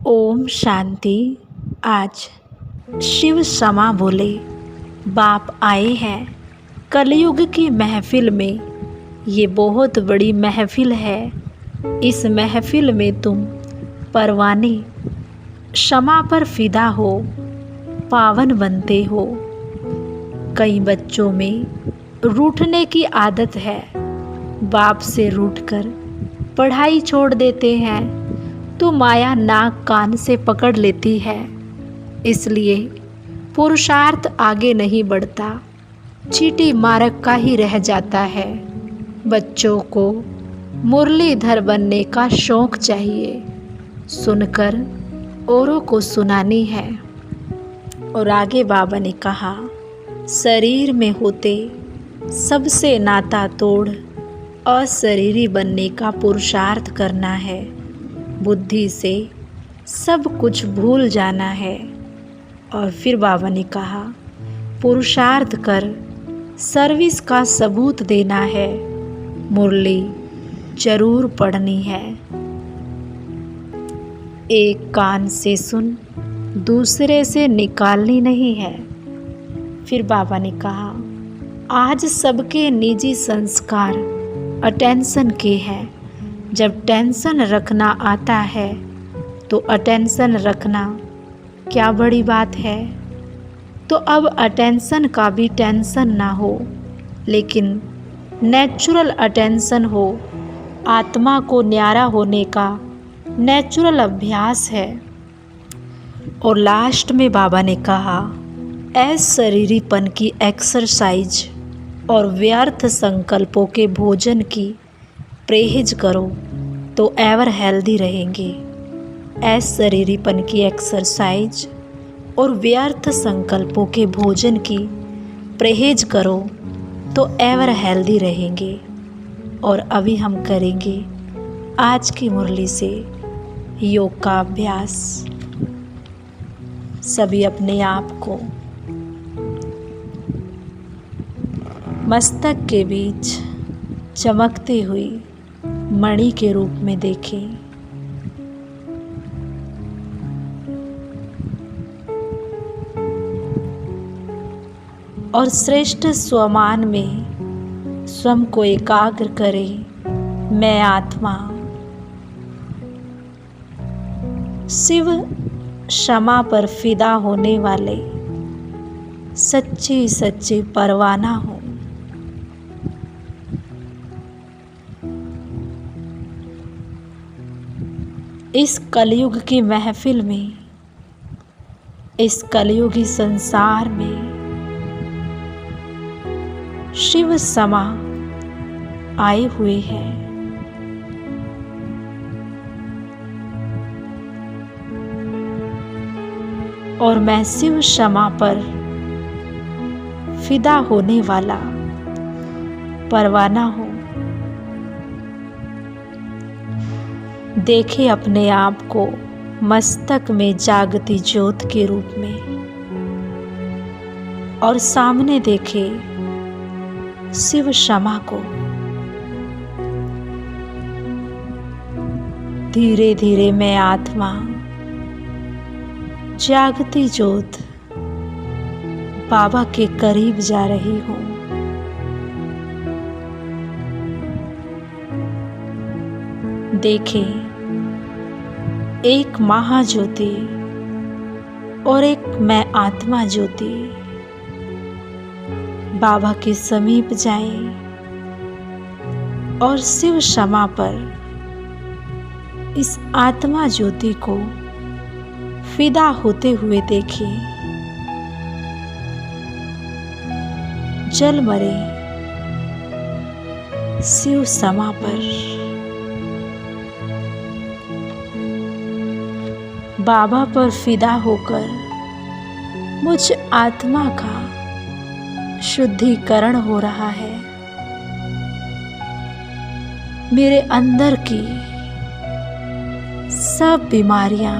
ओम शांति। आज शिव शमा बोले, बाप आए हैं कलयुग की महफिल में। ये बहुत बड़ी महफिल है। इस महफिल में तुम परवाने क्षमा पर फिदा हो, पावन बनते हो। कई बच्चों में रूठने की आदत है। बाप से रूठकर पढ़ाई छोड़ देते हैं तो माया नाक कान से पकड़ लेती है। इसलिए पुरुषार्थ आगे नहीं बढ़ता, चीटी मारक का ही रह जाता है। बच्चों को मुरलीधर बनने का शौक चाहिए, सुनकर औरों को सुनानी है। और आगे बाबा ने कहा, शरीर में होते सबसे नाता तोड़ अशरीरी बनने का पुरुषार्थ करना है। बुद्धि से सब कुछ भूल जाना है। और फिर बाबा ने कहा, पुरुषार्थ कर सर्विस का सबूत देना है। मुरली जरूर पढ़नी है। एक कान से सुन, दूसरे से निकालनी नहीं है। फिर बाबा ने कहा, आज सबके निजी संस्कार अटेंशन के हैं। जब टेंशन रखना आता है तो अटेंशन रखना क्या बड़ी बात है। तो अब अटेंशन का भी टेंशन ना हो, लेकिन नेचुरल अटेंशन हो। आत्मा को न्यारा होने का नेचुरल अभ्यास है। और लास्ट में बाबा ने कहा, अशरीरीपन की एक्सरसाइज और व्यर्थ संकल्पों के भोजन की परहेज करो तो एवर हेल्दी रहेंगे। अशरीरीपन की एक्सरसाइज और व्यर्थ संकल्पों के भोजन की परहेज करो तो एवर हेल्दी रहेंगे। और अभी हम करेंगे आज की मुरली से योग का अभ्यास। सभी अपने आप को मस्तक के बीच चमकती हुई मणि के रूप में देखें। और श्रेष्ठ स्वमान में स्वयं को एकाग्र करें। मैं आत्मा शिव क्षमा पर फिदा होने वाले सच्चे सच्चे परवाना हूँ। इस कलयुग की महफिल में, इस कलयुगी संसार में शिव समा आए हुए हैं। और मैं शिव क्षमा पर फिदा होने वाला परवाना हूँ। देखे अपने आप को मस्तक में जागती ज्योत के रूप में, और सामने देखे शिव क्षमा को। धीरे धीरे मैं आत्मा जागती ज्योत बाबा के करीब जा रही हूँ। देखें, एक महाज्योति और एक मैं आत्मा ज्योति बाबा के समीप जाएं और शिव क्षमा पर इस आत्मा ज्योति को फिदा होते हुए देखें। जल मरे शिव क्षमा पर बाबा पर फिदा होकर मुझ आत्मा का शुद्धिकरण हो रहा है। मेरे अंदर की सब बीमारियां,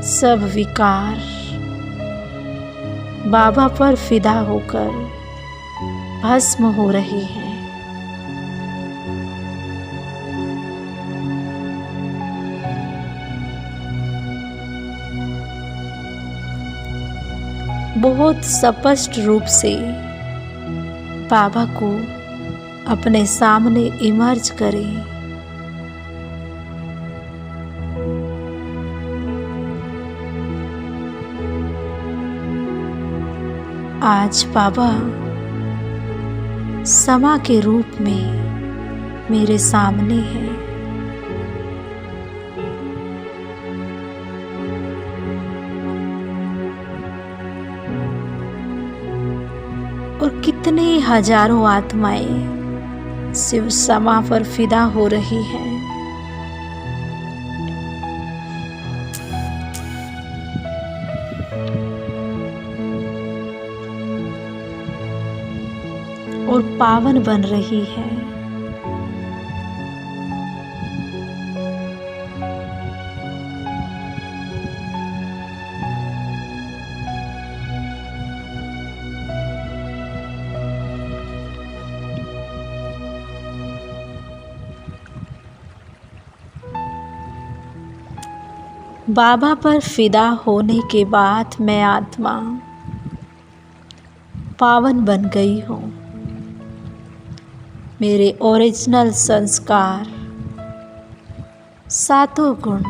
सब विकार बाबा पर फिदा होकर भस्म हो रही हैं। बहुत स्पष्ट रूप से बाबा को अपने सामने इमर्ज करें। आज बाबा समा के रूप में मेरे सामने है। और कितने हजारों आत्माएं शिव समा पर फिदा हो रही हैं। और पावन बन रही है। बाबा पर फिदा होने के बाद मैं आत्मा पावन बन गई हूँ। मेरे ओरिजिनल संस्कार सातों गुण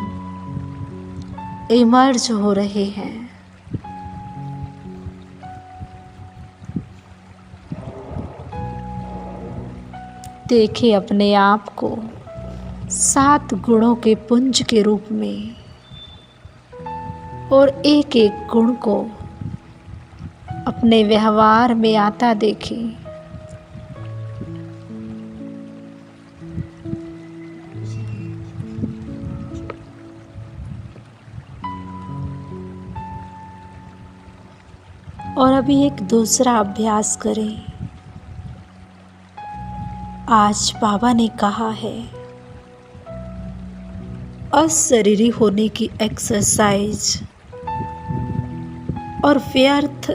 इमर्ज हो रहे हैं। देखिए अपने आप को 7 गुणों के पुंज के रूप में, और एक एक गुण को अपने व्यवहार में आता देखें। और अभी एक दूसरा अभ्यास करें। आज बाबा ने कहा है, अशरीरी होने की एक्सरसाइज और व्यर्थ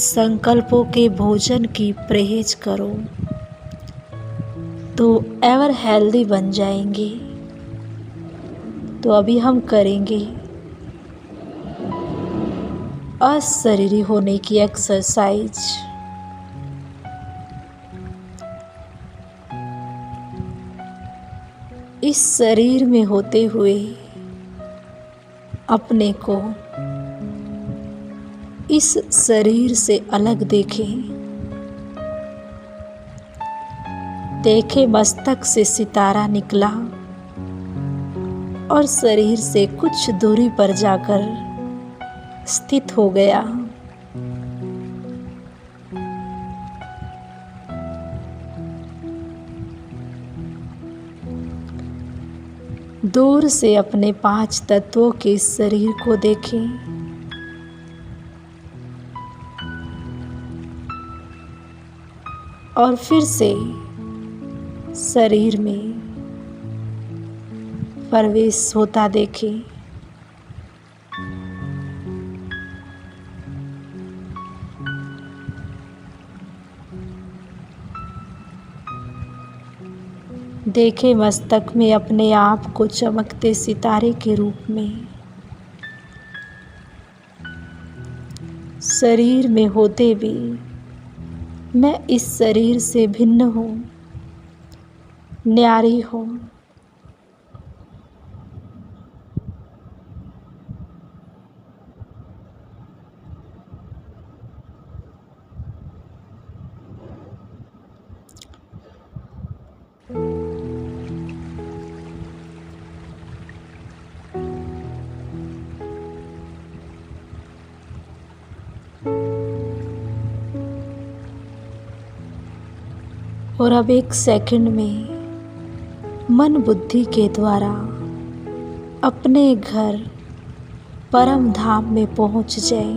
संकल्पों के भोजन की परहेज करो तो एवर हेल्दी बन जाएंगे। तो अभी हम करेंगे अशरीरी होने की एक्सरसाइज। इस शरीर में होते हुए अपने को इस शरीर से अलग देखें। देखें मस्तक से सितारा निकला और शरीर से कुछ दूरी पर जाकर स्थित हो गया। दूर से अपने 5 तत्वों के शरीर को देखें। और फिर से शरीर में प्रवेश होता देखें। देखें मस्तक में अपने आप को चमकते सितारे के रूप में। शरीर में होते भी मैं इस शरीर से भिन्न हूँ, न्यारी हूँ। और अब 1 सेकंड में मन बुद्धि के द्वारा अपने घर परम धाम में पहुंच जाए।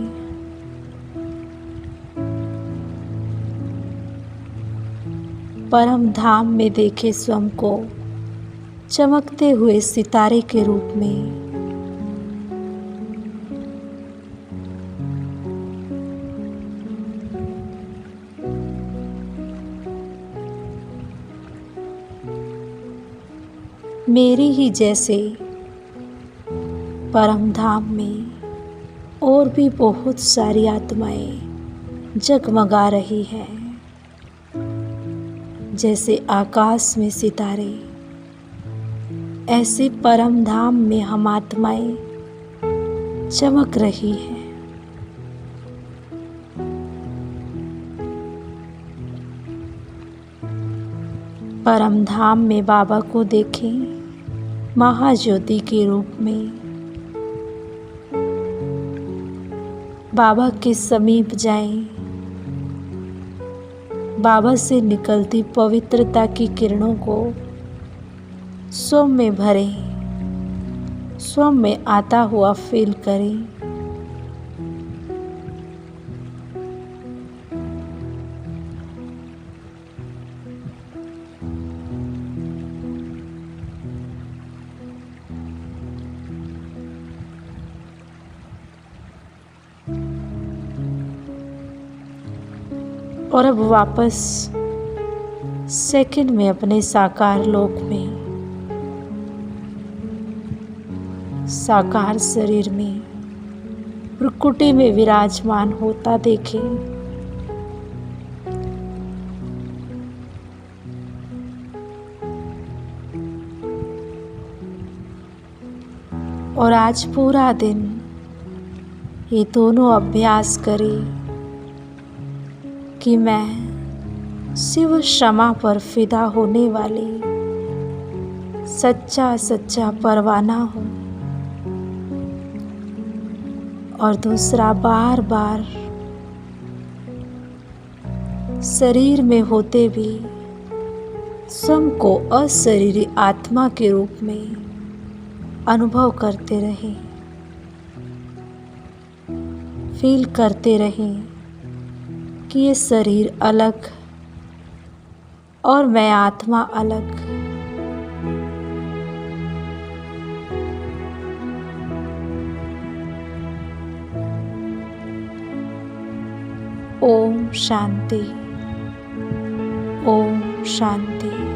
परम धाम में देखे स्वयं को चमकते हुए सितारे के रूप में। मेरी ही जैसे परम धाम में और भी बहुत सारी आत्माएं जगमगा रही हैं, जैसे आकाश में सितारे, ऐसे परम धाम में हम आत्माएं चमक रही हैं। परम धाम में बाबा को देखें महाज्योति के रूप में। बाबा के समीप जाएं, बाबा से निकलती पवित्रता की किरणों को स्वयं में भरें, स्वयं में आता हुआ फील करें। और अब वापस सेकंड में अपने साकार लोक में, साकार शरीर में भ्रुकुटी में विराजमान होता देखें। और आज पूरा दिन ये दोनों अभ्यास करें कि मैं शिव क्षमा पर फिदा होने वाली सच्चा सच्चा परवाना हूँ। और दूसरा, बार बार शरीर में होते भी स्वयं को अशरीरी आत्मा के रूप में अनुभव करते रहें, फील करते रहें कि ये शरीर अलग और मैं आत्मा अलग। ओम शांति, ओम शांति।